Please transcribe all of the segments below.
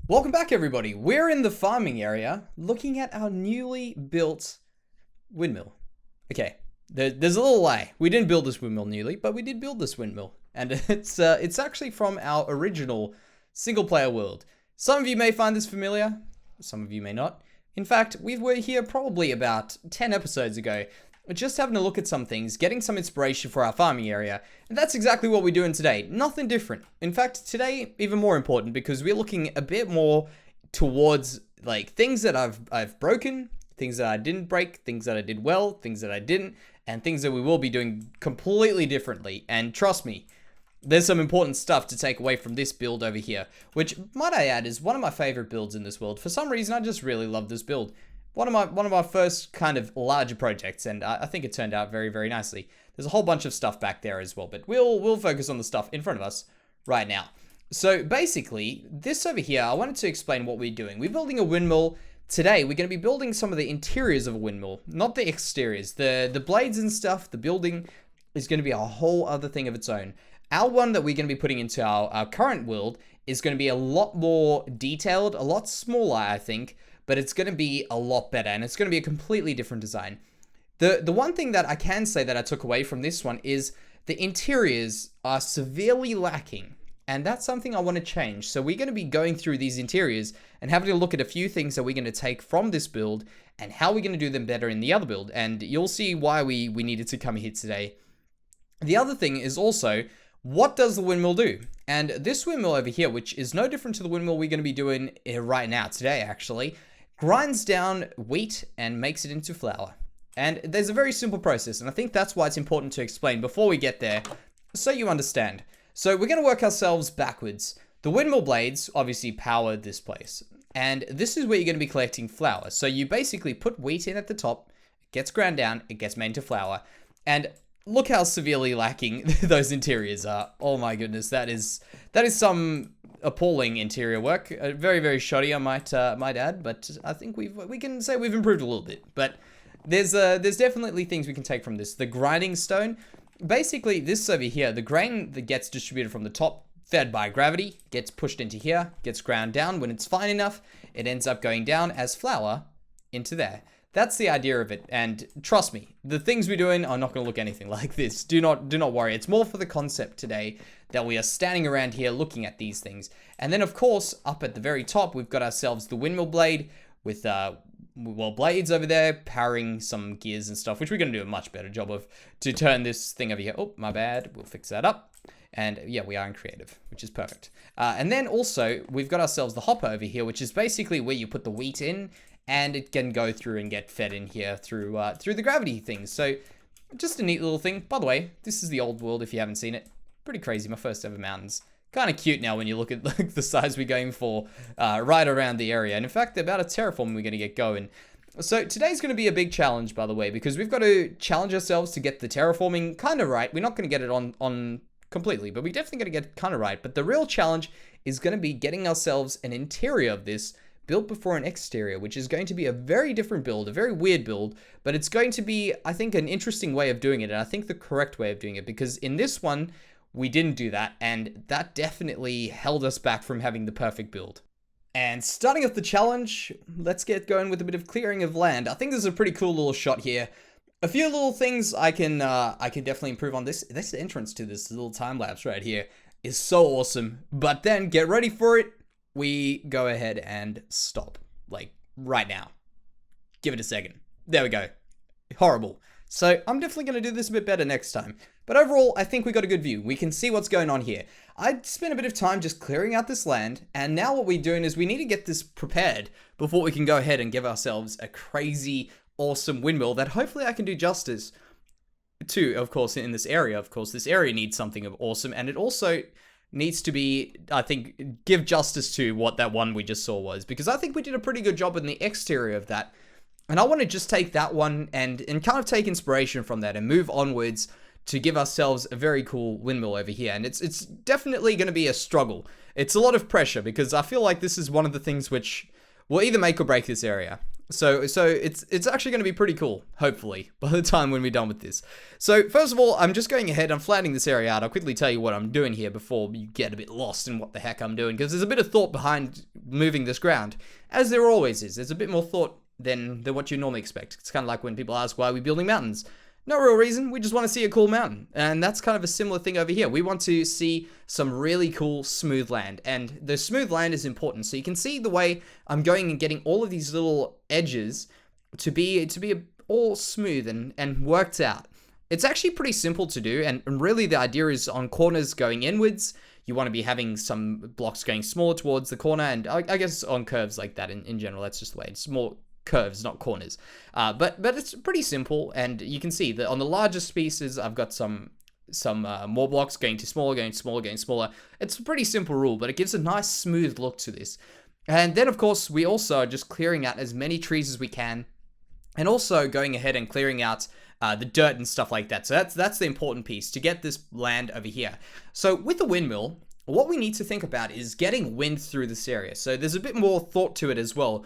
Welcome back, everybody. We're in the farming area looking at our newly built windmill. Okay, there's a little lie. We didn't build this windmill newly, but we did build this windmill. And it's actually from our original single-player world. Some of you may find this familiar, some of you may not. In fact, we were here probably about 10 episodes ago, just having a look at some things, getting some inspiration for our farming area, and that's exactly what we're doing today. Nothing different. In fact, today, even more important, because we're looking a bit more towards like things that I've broken, things that I didn't break, things that I did well, things that I didn't, and things that we will be doing completely differently. And trust me, there's some important stuff to take away from this build over here, which, might I add, is one of my favorite builds in this world. For some reason, I just really love this build. One of my first kind of larger projects, and I think it turned out very, very nicely. There's a whole bunch of stuff back there as well, but we'll focus on the stuff in front of us right now. So basically, this over here, I wanted to explain what we're doing. We're building a windmill. Today, we're going to be building some of the interiors of a windmill, not the exteriors. The blades and stuff, the building is going to be a whole other thing of its own. Our one that we're going to be putting into our current world is going to be a lot more detailed, a lot smaller, I think, but it's going to be a lot better, and it's going to be a completely different design. The one thing that I can say that I took away from this one is the interiors are severely lacking, and that's something I want to change. So we're going to be going through these interiors and having a look at a few things that we're going to take from this build and how we're going to do them better in the other build, and you'll see why we needed to come here today. The other thing is also, what does the windmill do? And this windmill over here, which is no different to the windmill we're going to be doing right now today, actually, grinds down wheat and makes it into flour. And there's a very simple process, and I think that's why it's important to explain before we get there, so you understand. So we're going to work ourselves backwards. The windmill blades obviously power this place, and this is where you're going to be collecting flour. So you basically put wheat in at the top, it gets ground down, it gets made into flour, and look how severely lacking those interiors are. Oh my goodness, that is some appalling interior work. Very, very shoddy, I might add, but I think we can say we've improved a little bit. But there's definitely things we can take from this. The grinding stone, basically this over here, the grain that gets distributed from the top, fed by gravity, gets pushed into here, gets ground down. When it's fine enough, it ends up going down as flour into there. That's the idea of it, and trust me, the things we're doing are not going to look anything like this. Do not worry. It's more for the concept today that we are standing around here looking at these things. And then, of course, up at the very top, we've got ourselves the windmill blade with blades over there powering some gears and stuff, which we're going to do a much better job of to turn this thing over here. Oh, my bad. We'll fix that up. And yeah, we are in creative, which is perfect. And then also, we've got ourselves the hopper over here, which is basically where you put the wheat in, and it can go through and get fed in here through the gravity things. So just a neat little thing. By the way, this is the old world if you haven't seen it. Pretty crazy, my first ever mountains. Kind of cute now when you look at like the size we're going for right around the area. And in fact, about a terraform we're going to get going. So today's going to be a big challenge, by the way, because we've got to challenge ourselves to get the terraforming kind of right. We're not going to get it on completely, but we're definitely going to get it kind of right. But the real challenge is going to be getting ourselves an interior of this built before an exterior, which is going to be a very different build, a very weird build, but it's going to be, I think, an interesting way of doing it, and I think the correct way of doing it, because in this one, we didn't do that, and that definitely held us back from having the perfect build. And starting off the challenge, let's get going with a bit of clearing of land. I think this is a pretty cool little shot here. A few little things I can definitely improve on this. This entrance to this little time lapse right here is so awesome, but then get ready for it. We go ahead and stop, like, right now. Give it a second. There we go. Horrible. So I'm definitely going to do this a bit better next time. But overall, I think we got a good view. We can see what's going on here. I spent a bit of time just clearing out this land, and now what we're doing is we need to get this prepared before we can go ahead and give ourselves a crazy, awesome windmill that hopefully I can do justice to, of course, in this area. Of course, this area needs something of awesome, and it also needs to be, I think, give justice to what that one we just saw was, because I think we did a pretty good job in the exterior of that, and I want to just take that one and kind of take inspiration from that and move onwards to give ourselves a very cool windmill over here. And it's definitely going to be a struggle. It's a lot of pressure, because I feel like this is one of the things which will either make or break this area. So it's actually going to be pretty cool, hopefully, by the time when we're done with this. So first of all, I'm just going ahead, I'm flattening this area out. I'll quickly tell you what I'm doing here before you get a bit lost in what the heck I'm doing, because there's a bit of thought behind moving this ground, as there always is. There's a bit more thought than what you normally expect. It's kind of like when people ask, why are we building mountains? No real reason, we just want to see a cool mountain. And that's kind of a similar thing over here. We want to see some really cool smooth land. And the smooth land is important. So you can see the way I'm going and getting all of these little edges to be all smooth and worked out. It's actually pretty simple to do. And really the idea is on corners going inwards, you want to be having some blocks going smaller towards the corner. And I guess on curves like that in general, that's just the way it's more curves, not corners. But it's pretty simple, and you can see that on the largest pieces, I've got some more blocks going to smaller, going smaller, going smaller. It's a pretty simple rule, but it gives a nice smooth look to this. And then, of course, we also are just clearing out as many trees as we can, and also going ahead and clearing out the dirt and stuff like that. So that's the important piece to get this land over here. So with the windmill, what we need to think about is getting wind through this area. So there's a bit more thought to it as well.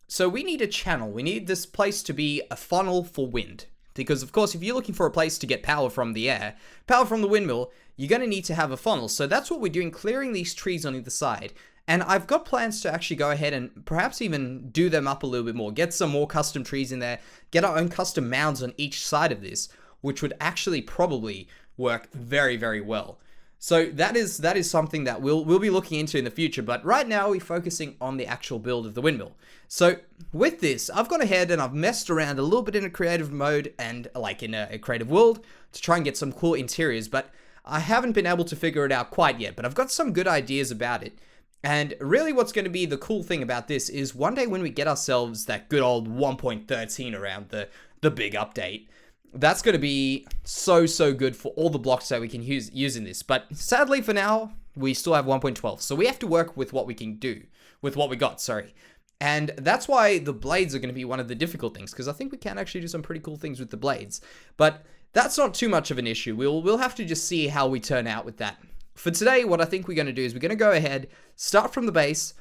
So we need a channel. We need this place to be a funnel for wind. Because, of course, if you're looking for a place to get power from the air, power from the windmill, you're going to need to have a funnel. So that's what we're doing, clearing these trees on either side. And I've got plans to actually go ahead and perhaps even do them up a little bit more. Get some more custom trees in there. Get our own custom mounds on each side of this, which would actually probably work very, very well. So that is something that we'll be looking into in the future, but right now we're focusing on the actual build of the windmill. So with this, I've gone ahead and I've messed around a little bit in a creative mode and like in a creative world to try and get some cool interiors, but I haven't been able to figure it out quite yet, but I've got some good ideas about it. And really what's going to be the cool thing about this is one day when we get ourselves that good old 1.13 around the big update, that's going to be so good for all the blocks that we can use in this. But sadly for now, we still have 1.12. So we have to work with what we can do, with what we got, sorry. And that's why the blades are going to be one of the difficult things, because I think we can actually do some pretty cool things with the blades. But that's not too much of an issue. We'll have to just see how we turn out with that. For today, what I think we're going to do is we're going to go ahead, start from the base,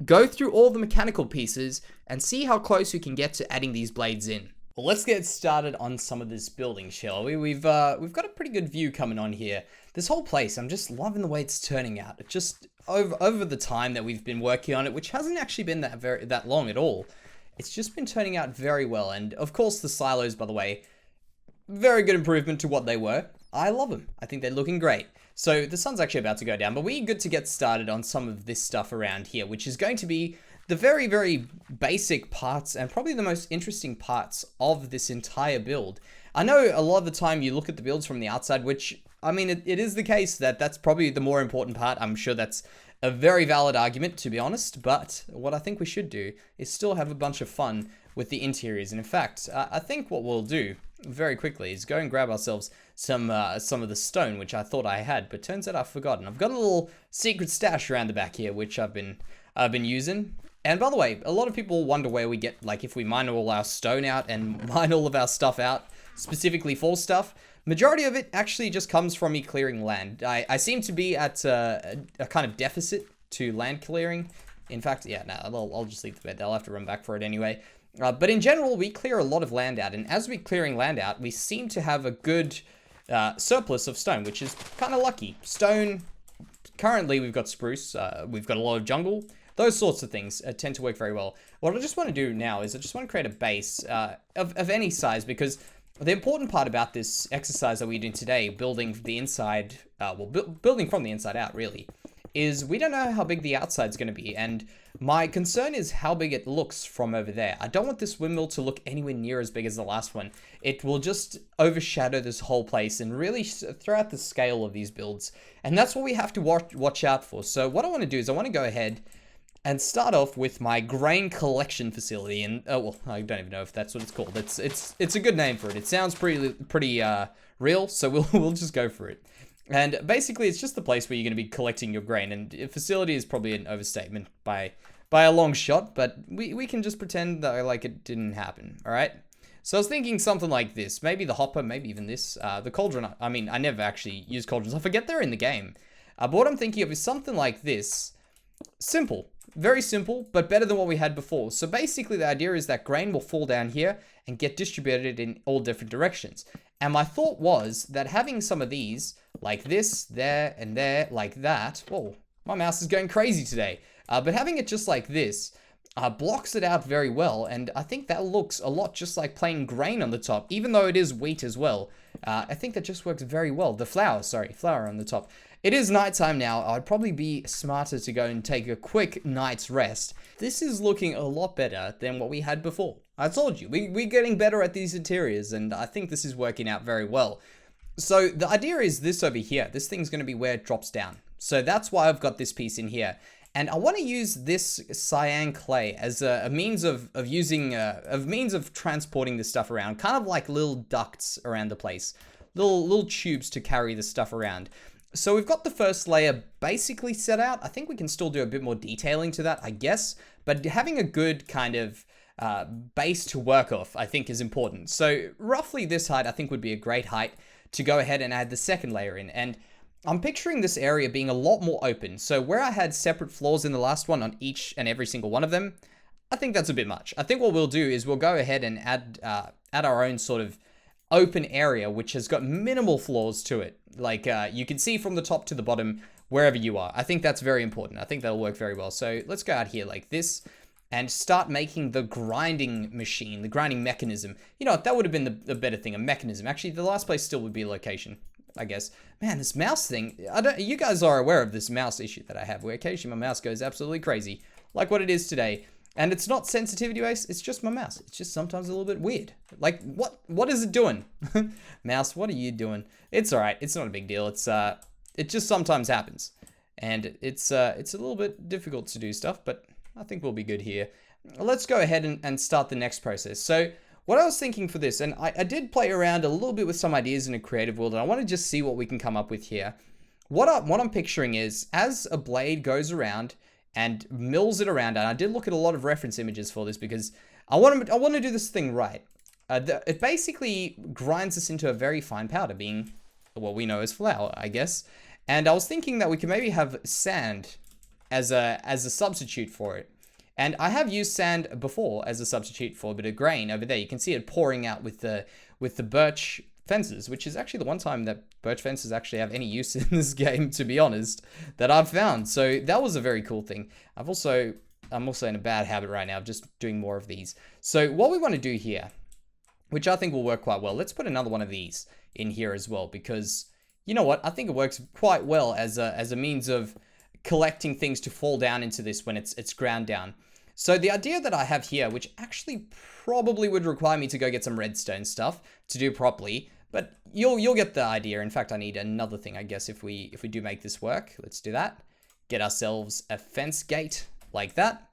go through all the mechanical pieces, and see how close we can get to adding these blades in. Well, let's get started on some of this building, shall we? We've got a pretty good view coming on here. This whole place, I'm just loving the way it's turning out. It just over the time that we've been working on it, which hasn't actually been that long at all. It's just been turning out very well. And of course, the silos, by the way, very good improvement to what they were. I love them. I think they're looking great. So the sun's actually about to go down, but we're good to get started on some of this stuff around here, which is going to be the very, very basic parts and probably the most interesting parts of this entire build. I know a lot of the time you look at the builds from the outside, which, I mean, it is the case that that's probably the more important part. I'm sure that's a very valid argument, to be honest, but what I think we should do is still have a bunch of fun with the interiors. And in fact, I think what we'll do very quickly is go and grab ourselves some of the stone, which I thought I had, but turns out I've forgotten. I've got a little secret stash around the back here, which I've been using. And by the way, a lot of people wonder where we get, like, if we mine all our stone out and mine all of our stuff out, specifically for stuff. Majority of it actually just comes from me clearing land. I seem to be at a kind of deficit to land clearing. In fact, yeah, no, I'll just leave the bed. They'll have to run back for it anyway. But in general, we clear a lot of land out, and as we're clearing land out, we seem to have a good surplus of stone, which is kind of lucky. Stone, currently we've got spruce, we've got a lot of jungle. Those sorts of things tend to work very well. What I just want to do now is I just want to create a base of any size, because the important part about this exercise that we're doing today, building the inside, building from the inside out, really, is we don't know how big the outside's going to be, and my concern is how big it looks from over there. I don't want this windmill to look anywhere near as big as the last one. It will just overshadow this whole place and really throw out the scale of these builds, and that's what we have to watch out for. So what I want to do is I want to go ahead and start off with my grain collection facility, and well, I don't even know if that's what it's called. It's a good name for it. It sounds pretty real, so we'll just go for it. And basically, it's just the place where you're going to be collecting your grain, and facility is probably an overstatement by a long shot, but we can just pretend that like it didn't happen. All right. So I was thinking something like this, maybe the hopper, maybe even this, the cauldron. I mean, I never actually use cauldrons. I forget they're in the game. But what I'm thinking of is something like this. Simple. very simple, but better than what we had before. So basically the idea is that grain will fall down here and get distributed in all different directions. And my thought was that having some of these, like this, there, and there, like that. Whoa, my mouse is going crazy today. But having it just like this blocks it out very well. And I think that looks a lot just like plain grain on the top, even though it is wheat as well. I think that just works very well. The flour on the top. It is nighttime now. I'd probably be smarter to go and take a quick night's rest. This is looking a lot better than what we had before. I told you, we're getting better at these interiors, and I think this is working out very well. So the idea is this over here. This thing's going to be where it drops down. So that's why I've got this piece in here. And I want to use this cyan clay as a means of transporting this stuff around, kind of like little ducts around the place, little tubes to carry this stuff around. So we've got the first layer basically set out. I think we can still do a bit more detailing to that, I guess. But having a good kind of base to work off, I think, is important. So roughly this height, I think, would be a great height to go ahead and add the second layer in. And I'm picturing this area being a lot more open. So where I had separate floors in the last one on each and every single one of them, I think that's a bit much. I think what we'll do is we'll go ahead and add our own sort of open area, which has got minimal floors to it. Like you can see from the top to the bottom, wherever you are. I think that's very important. I think that'll work very well. So let's go out here like this and start making the grinding machine, the grinding mechanism. You know, that would have been the better thing, a mechanism. Actually, the last place still would be a location, I guess. Man, this mouse thing, you guys are aware of this mouse issue that I have, where occasionally my mouse goes absolutely crazy, like what it is today. And it's not sensitivity based, it's just my mouse. It's just sometimes a little bit weird. Like, what is it doing? Mouse, what are you doing? It's all right, it's not a big deal. It just sometimes happens. And it's a little bit difficult to do stuff, but I think we'll be good here. Let's go ahead and start the next process. So what I was thinking for this, and I did play around a little bit with some ideas in a creative world, and I want to just see what we can come up with here. What I'm picturing is, as a blade goes around and mills it around, and I did look at a lot of reference images for this because I want to do this thing right. It basically grinds this into a very fine powder, being what we know as flour, I guess. And I was thinking that we could maybe have sand as a substitute for it. And I have used sand before as a substitute for a bit of grain over there. You can see it pouring out with the birch fences, which is actually the one time that birch fences actually have any use in this game, to be honest, that I've found. So that was a very cool thing. I'm also in a bad habit right now of just doing more of these. So what we want to do here, which I think will work quite well, let's put another one of these in here as well, because you know what? I think it works quite well as a means of collecting things to fall down into this when it's ground down. So the idea that I have here, which actually probably would require me to go get some redstone stuff to do properly, but you'll get the idea. In fact, I need another thing, I guess, if we do make this work. Let's do that. Get ourselves a fence gate like that.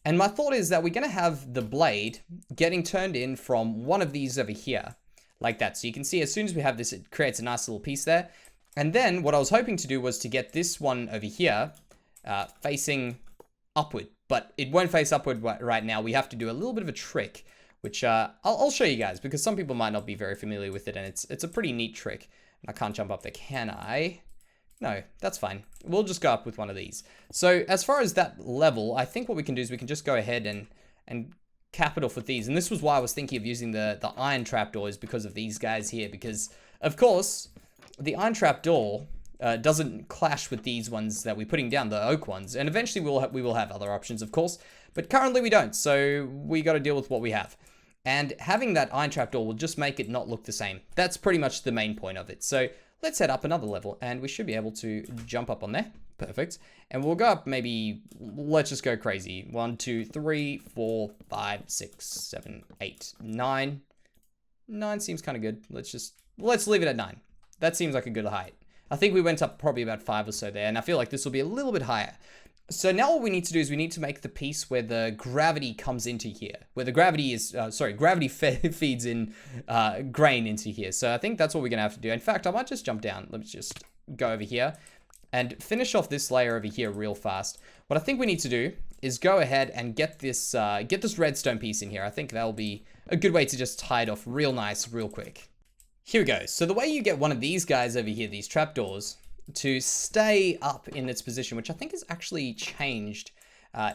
And my thought is that we're going to have the blade getting turned in from one of these over here, like that. So you can see as soon as we have this, it creates a nice little piece there. And then what I was hoping to do was to get this one over here facing upward. But it won't face upward right now. We have to do a little bit of a trick, which I'll show you guys, because some people might not be very familiar with it, and it's a pretty neat trick. I can't jump up there, can I? No, that's fine. We'll just go up with one of these. So as far as that level, I think what we can do is we can just go ahead and cap it off with these. And this was why I was thinking of using the iron trapdoors, because of these guys here. Because, of course, the iron trapdoor doesn't clash with these ones that we're putting down, the oak ones. And eventually we will have other options, of course. But currently we don't, so we got to deal with what we have. And having that iron trapdoor will just make it not look the same. That's pretty much the main point of it. So let's head up another level, and we should be able to jump up on there. Perfect. And we'll go up maybe, let's just go crazy. 1, 2, 3, 4, 5, 6, 7, 8, 9. 9 seems kind of good. Let's leave it at 9. That seems like a good height. I think we went up probably about 5 or so there, and I feel like this will be a little bit higher. So now what we need to do is we need to make the piece where the gravity comes into here, where the gravity is, gravity feeds in grain into here. So I think that's what we're going to have to do. In fact, I might just jump down. Let's just go over here and finish off this layer over here real fast. What I think we need to do is go ahead and get this redstone piece in here. I think that'll be a good way to just tie it off real nice, real quick. Here we go. So the way you get one of these guys over here, these trapdoors, to stay up in its position, which I think has actually changed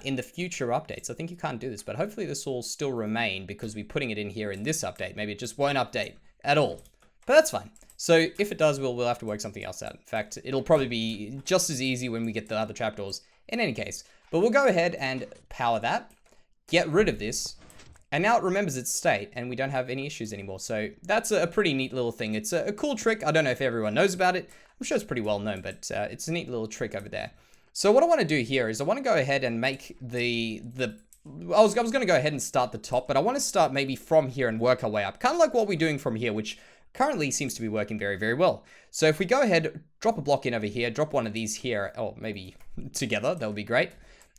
in the future updates. I think you can't do this, but hopefully this will still remain because we're putting it in here in this update. Maybe it just won't update at all, but that's fine. So if it does, we'll have to work something else out. In fact, it'll probably be just as easy when we get the other trapdoors in any case. But we'll go ahead and power that, get rid of this, and now it remembers its state and we don't have any issues anymore. So that's a pretty neat little thing. It's a cool trick. I don't know if everyone knows about it. I'm sure it's pretty well known, but it's a neat little trick over there. So what I want to do here is I want to go ahead and make I was going to go ahead and start the top, but I want to start maybe from here and work our way up. Kind of like what we're doing from here, which currently seems to be working very, very well. So if we go ahead, drop a block in over here, drop one of these here, or maybe together, that would be great.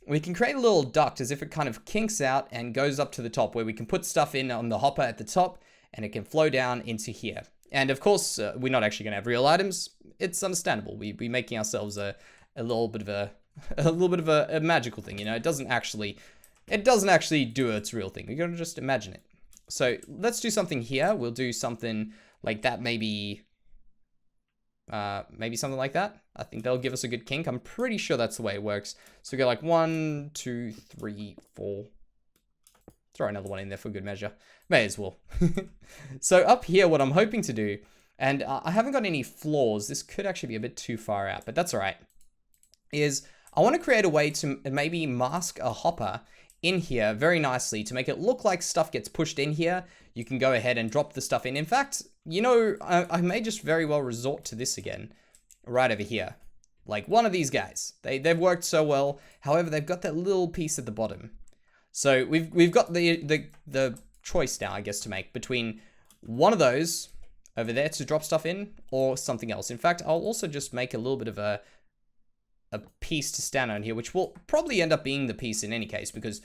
We can create a little duct as if it kind of kinks out and goes up to the top where we can put stuff in on the hopper at the top and it can flow down into here. And of course, we're not actually going to have real items. It's understandable. We're making ourselves a little bit of a magical thing, you know. It doesn't actually do its real thing. We're going to just imagine it. So let's do something here. We'll do something like that, maybe something like that. I think that'll give us a good kink. I'm pretty sure that's the way it works. So we go like 1, 2, 3, 4. Throw another one in there for good measure. May as well. So up here, what I'm hoping to do, and I haven't got any floors. This could actually be a bit too far out, but that's all right, is I want to create a way to maybe mask a hopper in here very nicely to make it look like stuff gets pushed in here. You can go ahead and drop the stuff in. In fact, you know, I may just very well resort to this again, right over here. Like one of these guys. They've worked so well. However, they've got that little piece at the bottom. So we've got the choice now, I guess, to make between one of those over there to drop stuff in or something else. In fact, I'll also just make a little bit of a piece to stand on here, which will probably end up being the piece in any case because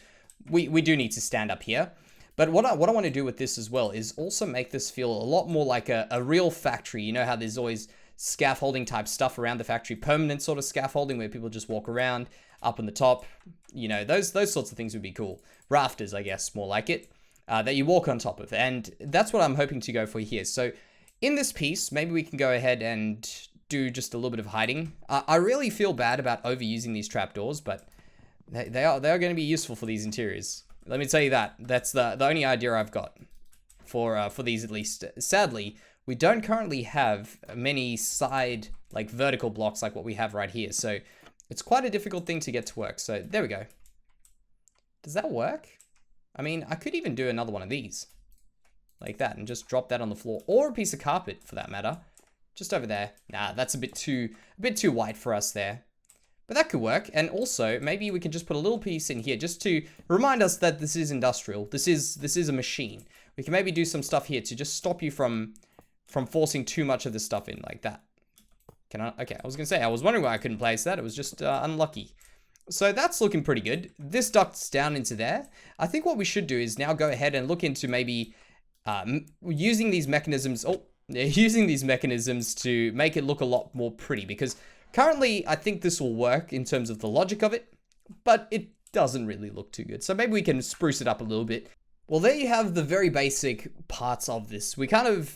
we do need to stand up here. But what I want to do with this as well is also make this feel a lot more like a real factory. You know how there's always scaffolding type stuff around the factory, permanent sort of scaffolding where people just walk around up on the top. You know, those sorts of things would be cool. Rafters, I guess, more like it, that you walk on top of. And that's what I'm hoping to go for here. So in this piece, maybe we can go ahead and do just a little bit of hiding. I really feel bad about overusing these trapdoors, but they are going to be useful for these interiors. Let me tell you that. That's the only idea I've got for these at least. Sadly, we don't currently have many side, like vertical blocks like what we have right here. So it's quite a difficult thing to get to work. So there we go. Does that work? I mean, I could even do another one of these like that and just drop that on the floor, or a piece of carpet for that matter. Just over there. Nah, that's a bit too white for us there. But that could work. And also, maybe we can just put a little piece in here just to remind us that this is industrial. This is a machine. We can maybe do some stuff here to just stop you from forcing too much of this stuff in like that. Can I? Okay, I was going to say, I was wondering why I couldn't place that. It was just unlucky. So that's looking pretty good. This duct's down into there. I think what we should do is now go ahead and look into maybe using these mechanisms. Using these mechanisms to make it look a lot more pretty, because currently I think this will work in terms of the logic of it, but it doesn't really look too good. So maybe we can spruce it up a little bit. Well, there you have the very basic parts of this. We kind of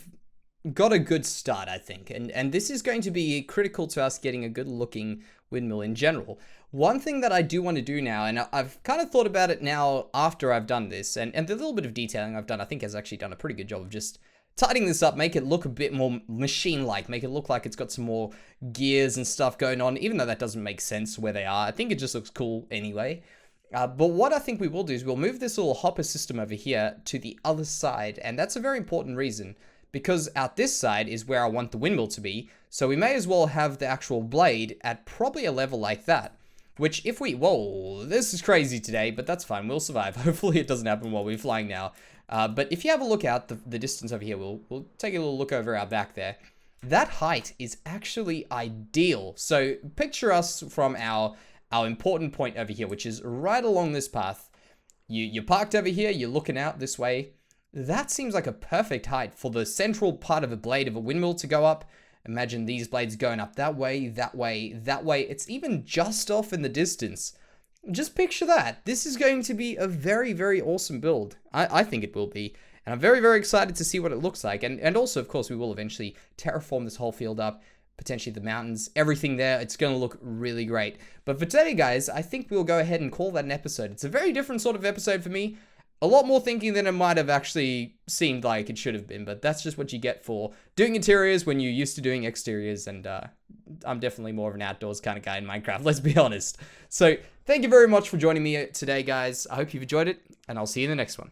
got a good start, I think, and this is going to be critical to us getting a good looking windmill in general. One thing that I do want to do now, and I've kind of thought about it now after I've done this, and the little bit of detailing I've done, I think has actually done a pretty good job of just tidying this up, make it look a bit more machine-like, make it look like it's got some more gears and stuff going on, even though that doesn't make sense where they are. I think it just looks cool anyway. But what I think we will do is we'll move this little hopper system over here to the other side, and that's a very important reason, because out this side is where I want the windmill to be, so we may as well have the actual blade at probably a level like that. Which if we, whoa, this is crazy today, but that's fine, we'll survive. Hopefully it doesn't happen while we're flying now. But if you have a look out the distance over here, we'll take a little look over our back there. That height is actually ideal. So picture us from our important point over here, which is right along this path. You're parked over here, you're looking out this way. That seems like a perfect height for the central part of a blade of a windmill to go up. Imagine these blades going up that way, that way, that way. It's even just off in the distance. Just picture that. This is going to be a very, very awesome build. I think it will be. And I'm very, very excited to see what it looks like. And also, of course, we will eventually terraform this whole field up, potentially the mountains, everything there. It's going to look really great. But for today, guys, I think we'll go ahead and call that an episode. It's a very different sort of episode for me. A lot more thinking than it might have actually seemed like it should have been, but that's just what you get for doing interiors when you're used to doing exteriors, and I'm definitely more of an outdoors kind of guy in Minecraft, let's be honest. So thank you very much for joining me today, guys. I hope you've enjoyed it, and I'll see you in the next one.